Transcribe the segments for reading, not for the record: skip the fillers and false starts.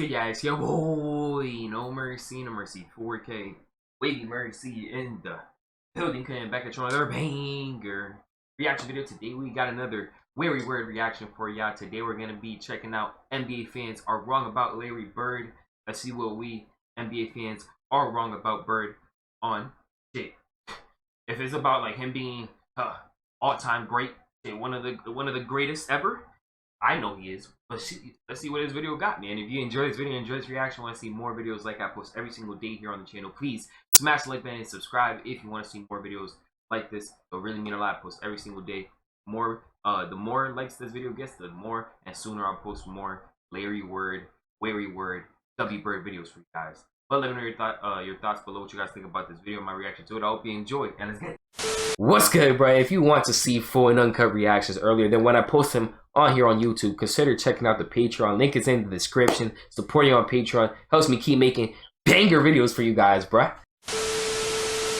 good, guys? Yo, boy, no mercy, no mercy. 4K, wavy mercy in the building. Coming back at you another banger reaction video. Today we got another Larry Bird reaction for y'all. Today we're gonna be checking out NBA fans are wrong about Larry Bird. Let's see what we NBA fans are wrong about Bird on shit. If it's about like him being all-time great, one of the greatest ever. I know he is, but let's see what this video got, man. If you enjoy this video, enjoy this reaction, want to see more videos like I post every single day here on the channel, please smash the like button and subscribe if you want to see more videos like this. It'll really mean a lot. I post every single day. The more likes this video gets, the more and sooner I'll post more Larry Bird, W Bird videos for you guys. But let me know your thoughts below, what you guys think about this video, my reaction to it. I hope you enjoyed, and let's get it. What's good, bro? If you want to see full and uncut reactions earlier than when I post them on here on YouTube, consider checking out the Patreon. Link is in the description. Supporting on Patreon helps me keep making banger videos for you guys, bro.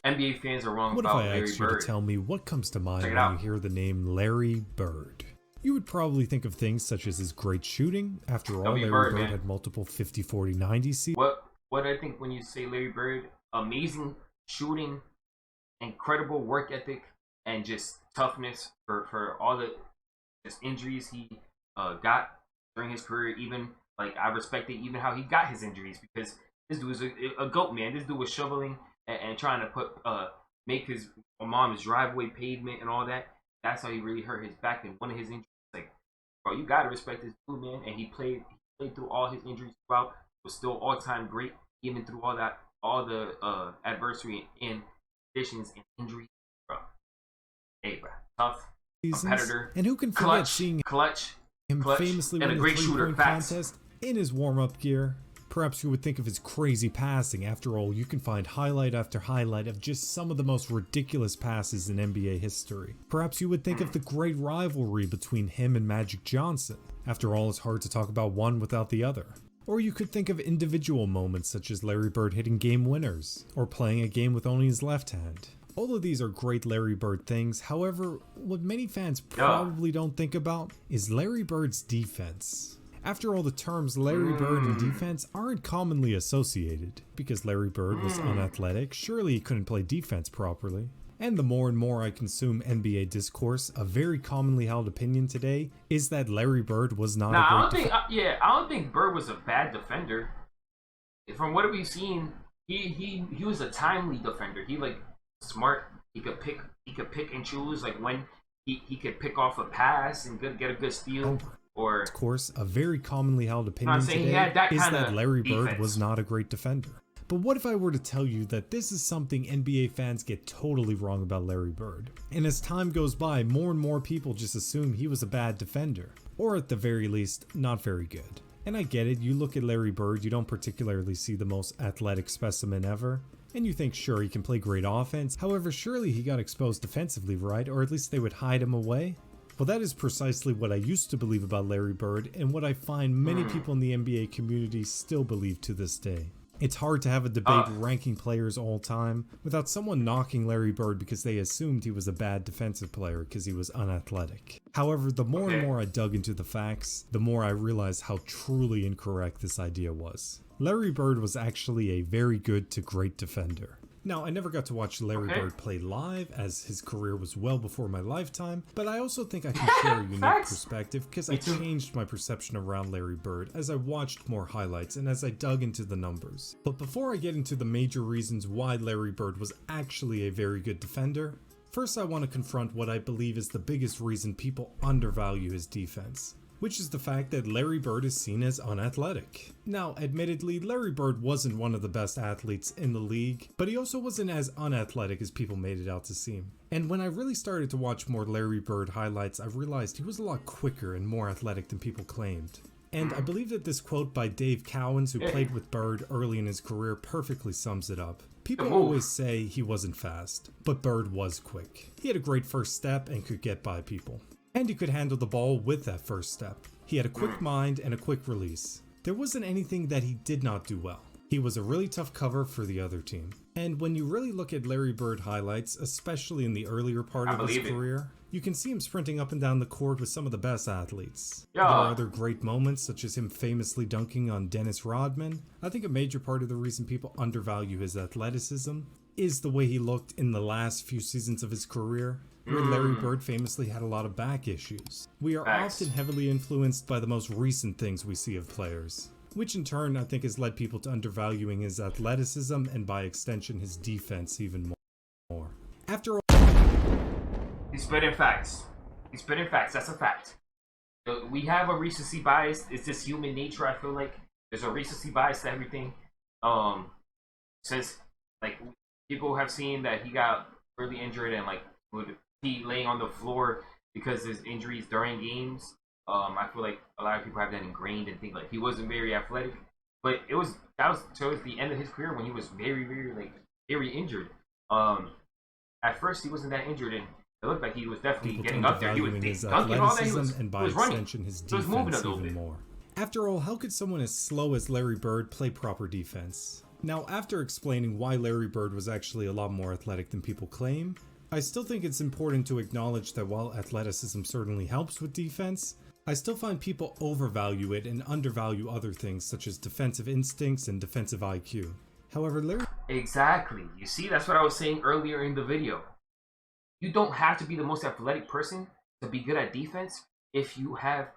NBA fans are wrong about Larry Bird. What if I asked you to tell me what comes to mind when you hear the name Larry Bird? You would probably think of things such as his great shooting. After all, Larry Bird had multiple 50, 40, 90 seasons. What I think when you say Larry Bird, amazing shooting, incredible work ethic, and just toughness for all the injuries he got during his career. Even like I respected even how he got his injuries, because this dude was a goat, man. This dude was shoveling and trying to make his mom's driveway pavement and all that. That's how he really hurt his back. And one of his injuries, like, bro, you gotta respect this dude, man. And he played through all his injuries throughout. Was still all-time great even through all the adversity and conditions and injuries, bro. Hey, bro, tough competitor, and who can forget seeing him famously win the three-point contest in his warm-up gear? Perhaps you would think of his crazy passing. After all, you can find highlight after highlight of just some of the most ridiculous passes in NBA history. Perhaps you would think of the great rivalry between him and Magic Johnson. After all, it's hard to talk about one without the other. Or you could think of individual moments such as Larry Bird hitting game winners, or playing a game with only his left hand. All of these are great Larry Bird things. However, what many fans probably don't think about is Larry Bird's defense. After all, the terms Larry Bird and defense aren't commonly associated. Because Larry Bird was unathletic, surely he couldn't play defense properly. And the more and more I consume NBA discourse, a very commonly held opinion today is that Larry Bird was not a great defender. I don't think Bird was a bad defender. From what we've seen, he was a timely defender. He like smart. He could pick and choose, like when he could pick off a pass and get a good steal. Or of course, a very commonly held opinion today is that Larry Bird was not a great defender. But what if I were to tell you that this is something NBA fans get totally wrong about Larry Bird? And as time goes by, more and more people just assume he was a bad defender. Or at the very least, not very good. And I get it, you look at Larry Bird, you don't particularly see the most athletic specimen ever. And you think, sure, he can play great offense. However, surely he got exposed defensively, right? Or at least they would hide him away? Well, that is precisely what I used to believe about Larry Bird, and what I find many people in the NBA community still believe to this day. It's hard to have a debate ranking players all time without someone knocking Larry Bird because they assumed he was a bad defensive player because he was unathletic. However, the more and more I dug into the facts, the more I realized how truly incorrect this idea was. Larry Bird was actually a very good to great defender. Now, I never got to watch Larry Bird play live, as his career was well before my lifetime, but I also think I can share a unique perspective because I changed my perception around Larry Bird as I watched more highlights and as I dug into the numbers. But before I get into the major reasons why Larry Bird was actually a very good defender, first I want to confront what I believe is the biggest reason people undervalue his defense, which is the fact that Larry Bird is seen as unathletic. Now, admittedly, Larry Bird wasn't one of the best athletes in the league, but he also wasn't as unathletic as people made it out to seem. And when I really started to watch more Larry Bird highlights, I realized he was a lot quicker and more athletic than people claimed. And I believe that this quote by Dave Cowens, who played with Bird early in his career, perfectly sums it up. People always say he wasn't fast, but Bird was quick. He had a great first step and could get by people. And he could handle the ball with that first step. He had a quick mind and a quick release. There wasn't anything that he did not do well. He was a really tough cover for the other team. And when you really look at Larry Bird highlights, especially in the earlier part of his career, you can see him sprinting up and down the court with some of the best athletes. There are other great moments, such as him famously dunking on Dennis Rodman. I think a major part of the reason people undervalue his athleticism is the way he looked in the last few seasons of his career, where Larry Bird famously had a lot of back issues. We are often heavily influenced by the most recent things we see of players, which in turn I think has led people to undervaluing his athleticism and by extension his defense even more. After all, he's spitting facts. He's spitting facts. That's a fact. We have a recency bias. It's just human nature. I feel like there's a recency bias to everything. Since like people have seen that he got really injured and like would be laying on the floor because of his injuries during games. I feel like a lot of people have that ingrained and think like he wasn't very athletic, but that was towards the end of his career when he was very injured. At first he wasn't that injured and it looked like he was definitely getting up there. He was dunking all that. He was running. His he was moving a defense little even bit. more. After all, how could someone as slow as Larry Bird play proper defense? Now, after explaining why Larry Bird was actually a lot more athletic than people claim, I still think it's important to acknowledge that while athleticism certainly helps with defense, I still find people overvalue it and undervalue other things such as defensive instincts and defensive IQ. However, Larry... Exactly. You see, that's what I was saying earlier in the video. You don't have to be the most athletic person to be good at defense if you have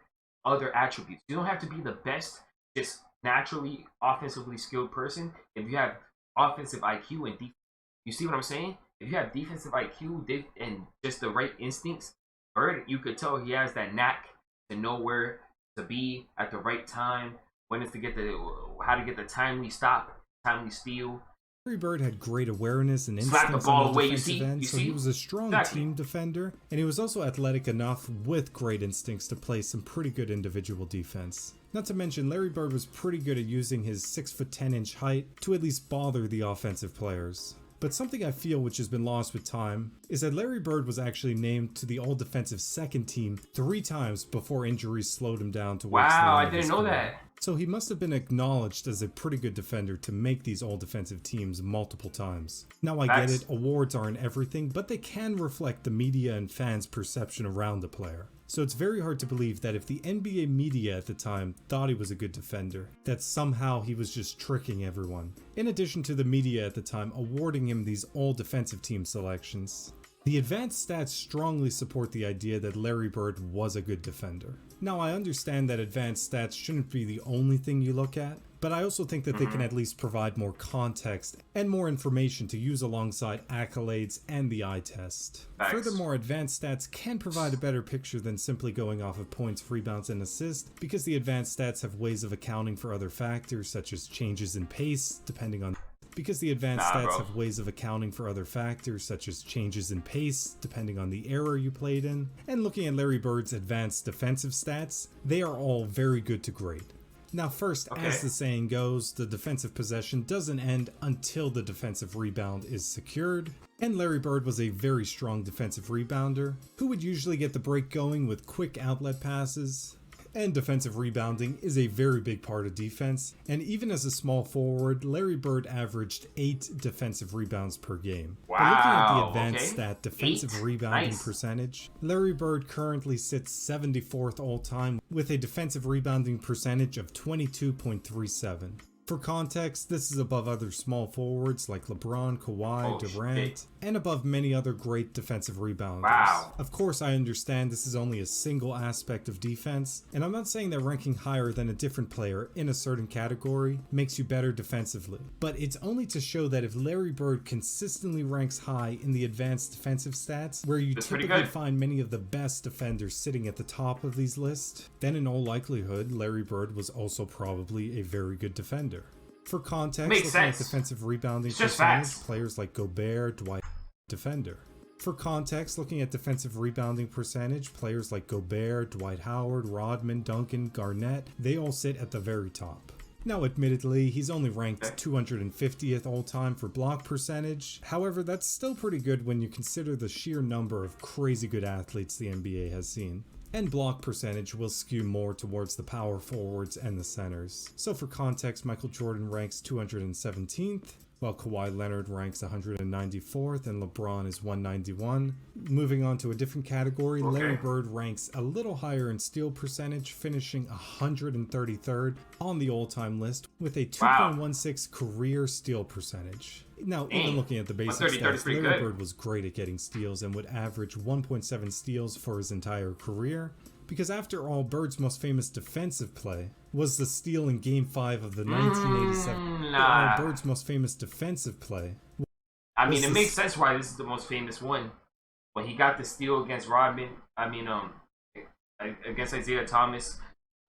other attributes. You don't have to be the best, just naturally offensively skilled person if you have offensive IQ and defense. You see what I'm saying? If you have defensive IQ and just the right instincts, Bird, you could tell he has that knack to know where to be at the right time, how to get the timely stop, timely steal. Larry Bird had great awareness and instincts on the defensive end, so he was a strong team defender, and he was also athletic enough with great instincts to play some pretty good individual defense. Not to mention, Larry Bird was pretty good at using his 6'10" height to at least bother the offensive players. But something I feel which has been lost with time is that Larry Bird was actually named to the All-Defensive Second Team 3 times before injuries slowed him down to wow, I didn't know that. So he must have been acknowledged as a pretty good defender to make these all-defensive teams multiple times. Now I get it, awards aren't everything, but they can reflect the media and fans' perception around the player. So it's very hard to believe that if the NBA media at the time thought he was a good defender, that somehow he was just tricking everyone. In addition to the media at the time awarding him these all-defensive team selections, the advanced stats strongly support the idea that Larry Bird was a good defender. Now I understand that advanced stats shouldn't be the only thing you look at, but I also think that they can at least provide more context and more information to use alongside accolades and the eye test. Furthermore, advanced stats can provide a better picture than simply going off of points, rebounds, and assists, because the advanced stats have ways of accounting for other factors such as changes in pace, depending on the era you played in. And looking at Larry Bird's advanced defensive stats, they are all very good to great. Now first, as the saying goes, the defensive possession doesn't end until the defensive rebound is secured, and Larry Bird was a very strong defensive rebounder, who would usually get the break going with quick outlet passes. And defensive rebounding is a very big part of defense, and even as a small forward, Larry Bird averaged 8 defensive rebounds per game. Wow, but looking at the advanced stat defensive rebounding percentage, Larry Bird currently sits 74th all-time with a defensive rebounding percentage of 22.37. For context, this is above other small forwards like LeBron, Kawhi, Durant, and above many other great defensive rebounders. Wow. Of course, I understand this is only a single aspect of defense, and I'm not saying that ranking higher than a different player in a certain category makes you better defensively, but it's only to show that if Larry Bird consistently ranks high in the advanced defensive stats, where you typically find many of the best defenders sitting at the top of these lists, then in all likelihood, Larry Bird was also probably a very good defender. For context, looking at defensive rebounding percentage, players like Gobert, Dwight, defender. For context, looking at defensive rebounding percentage, players like Gobert, Dwight Howard, Rodman, Duncan, Garnett, they all sit at the very top. Now admittedly, he's only ranked 250th all-time for block percentage, however that's still pretty good when you consider the sheer number of crazy good athletes the NBA has seen. and block percentage will skew more towards the power forwards and the centers. So for context, Michael Jordan ranks 217th, while Kawhi Leonard ranks 194th and LeBron is 191. Moving on to a different category, Larry Bird ranks a little higher in steal percentage, finishing 133rd on the all-time list with a 2.16 career steal percentage. Now, even looking at the basic stats, Larry Bird was great at getting steals and would average 1.7 steals for his entire career. Because after all, Bird's most famous defensive play was the steal in Game 5 of the 1987. Bird's most famous defensive play. I mean, it makes sense why this is the most famous one. When he got the steal against Rodman, against Isaiah Thomas,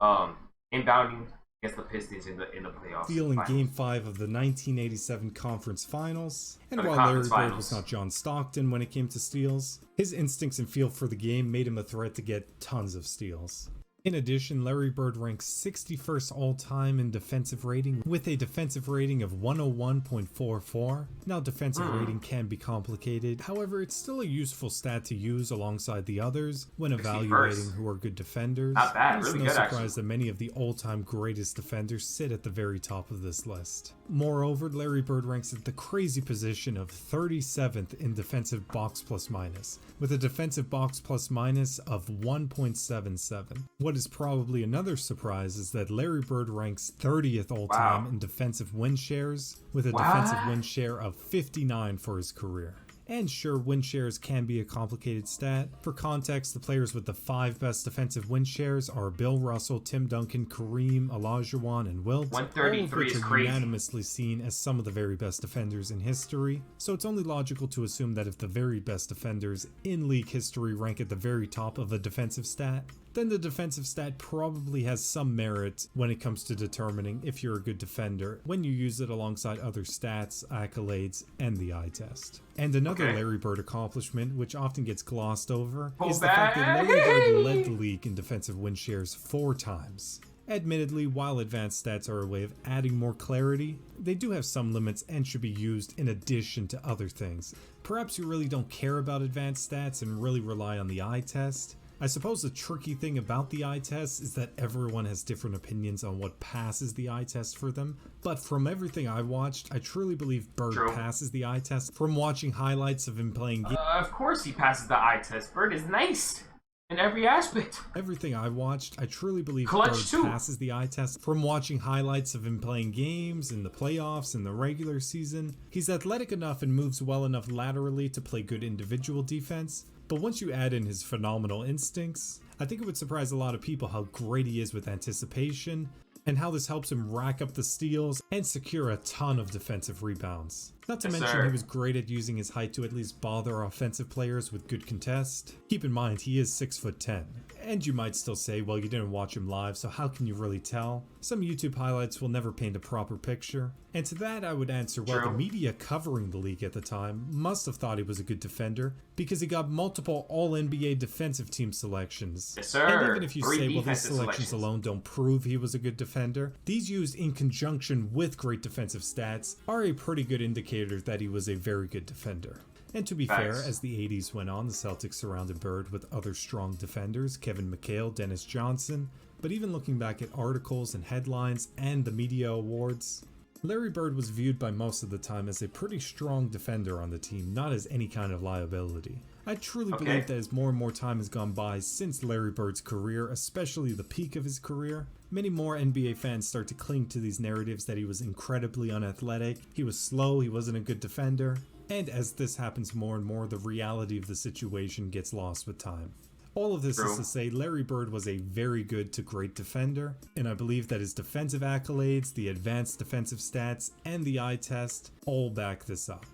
inbounding against the Pistons in the playoffs. Steal in Game 5 of the 1987 Conference Finals. And while Larry Bird was not John Stockton when it came to steals, his instincts and feel for the game made him a threat to get tons of steals. In addition, Larry Bird ranks 61st all-time in defensive rating with a defensive rating of 101.44. Now, defensive rating can be complicated, however, it's still a useful stat to use alongside the others when evaluating who are good defenders. Not bad, it's really no good, surprise actually. that many of the all-time greatest defenders sit at the very top of this list. Moreover, Larry Bird ranks at the crazy position of 37th in defensive box plus minus, with a defensive box plus minus of 1.77. What is probably another surprise is that Larry Bird ranks 30th all-time in defensive win shares, with a defensive win share of 59 for his career. And sure, win shares can be a complicated stat. For context, the players with the 5 best defensive win shares are Bill Russell, Tim Duncan, Kareem, Olajuwon, and Wilt, 133 all of which is are crazy. unanimously seen as some of the very best defenders in history. So it's only logical to assume that if the very best defenders in league history rank at the very top of a defensive stat, then the defensive stat probably has some merit when it comes to determining if you're a good defender when you use it alongside other stats, accolades, and the eye test. And another Larry Bird accomplishment, which often gets glossed over, is the fact that Larry Bird led the league in defensive win shares 4 times. Admittedly, while advanced stats are a way of adding more clarity, they do have some limits and should be used in addition to other things. Perhaps you really don't care about advanced stats and really rely on the eye test. I suppose the tricky thing about the eye test is that everyone has different opinions on what passes the eye test for them, but from everything I watched, I truly believe Bird passes the eye test. From watching highlights of him playing of course he passes the eye test. Bird is nice in every aspect. Everything I watched, I truly believe Bird passes the eye test. From watching highlights of him playing games in the playoffs and the regular season, he's athletic enough and moves well enough laterally to play good individual defense. But once you add in his phenomenal instincts, I think it would surprise a lot of people how great he is with anticipation and how this helps him rack up the steals and secure a ton of defensive rebounds. Not to mention he was great at using his height to at least bother offensive players with good contest. Keep in mind, he is 6'10". And you might still say, well, you didn't watch him live, so how can you really tell? Some YouTube highlights will never paint a proper picture. And to that I would answer, well, the media covering the league at the time must have thought he was a good defender because he got multiple All-NBA defensive team selections. Yes, sir. And even if you say, well, these selections alone don't prove he was a good defender, these used in conjunction with great defensive stats are a pretty good indicator that he was a very good defender. And to be fair, as the 80s went on, the Celtics surrounded Bird with other strong defenders, Kevin McHale, Dennis Johnson, but even looking back at articles and headlines and the media awards, Larry Bird was viewed by most of the time as a pretty strong defender on the team, not as any kind of liability. I truly believe that as more and more time has gone by since Larry Bird's career, especially the peak of his career, many more NBA fans start to cling to these narratives that he was incredibly unathletic, he was slow, he wasn't a good defender, and as this happens more and more, the reality of the situation gets lost with time. All of this is to say Larry Bird was a very good to great defender, and I believe that his defensive accolades, the advanced defensive stats, and the eye test all back this up.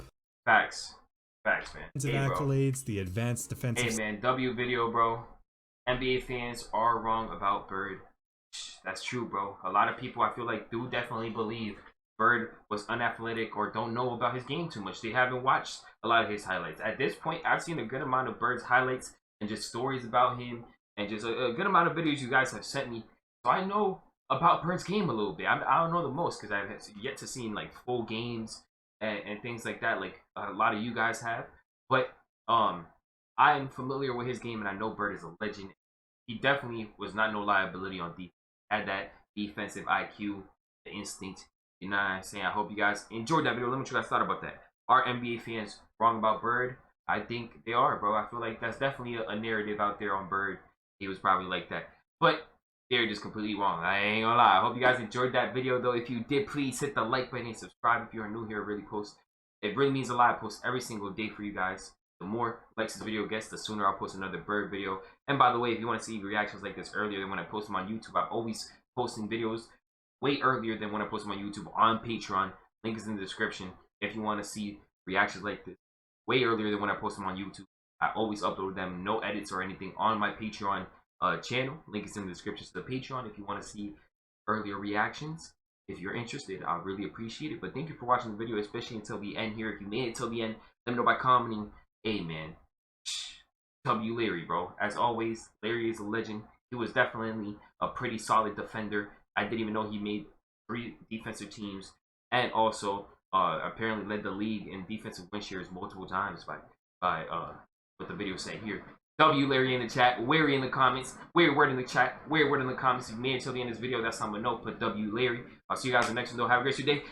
Facts, man. Defensive accolades, the advanced defensive... Hey, man, W video, bro. NBA fans are wrong about Bird. That's true, bro. A lot of people, I feel like, do definitely believe Bird was unathletic or don't know about his game too much. They haven't watched a lot of his highlights. At this point, I've seen a good amount of Bird's highlights and just stories about him and just a good amount of videos you guys have sent me. So I know about Bird's game a little bit. I don't know the most because I've yet to see like full games and things like that like a lot of you guys have. But I'm familiar with his game and I know Bird is a legend. he definitely was not no liability on defense. Had that defensive IQ, the instinct. You know what I'm saying? I hope you guys enjoyed that video. Let me know what you guys thought about that. Are NBA fans wrong about Bird? I think they are, bro. I feel like that's definitely a narrative out there on Bird. He was probably like that. But they're just completely wrong. I ain't gonna lie. I hope you guys enjoyed that video, though. If you did, please hit the like button and subscribe if you are new here. It really means a lot. I post every single day for you guys. The more likes this video gets, the sooner I'll post another Bird video. And by the way, if you want to see reactions like this earlier than when I post them on YouTube, I'm always posting videos way earlier than when I post them on YouTube on Patreon. Link is in the description if you want to see reactions like this way earlier than when I post them on YouTube. I always upload them, no edits or anything, on my Patreon channel. Link is in the description to the Patreon if you want to see earlier reactions. If you're interested, I'll really appreciate it. But thank you for watching the video, especially until the end here. If you made it till the end, let me know by commenting. Hey, man. W. Larry, bro. As always, Larry is a legend. He was definitely a pretty solid defender. I didn't even know he made 3 defensive teams. And also, apparently led the league in defensive win shares multiple times by what the video said here. W. Larry in the chat, Larry in the comments, weird word in the chat, weird word in the comments. If you made it till the end of this video, that's how I'm gonna know. Put W. Larry. I'll see you guys in the next one, though. Have a great day.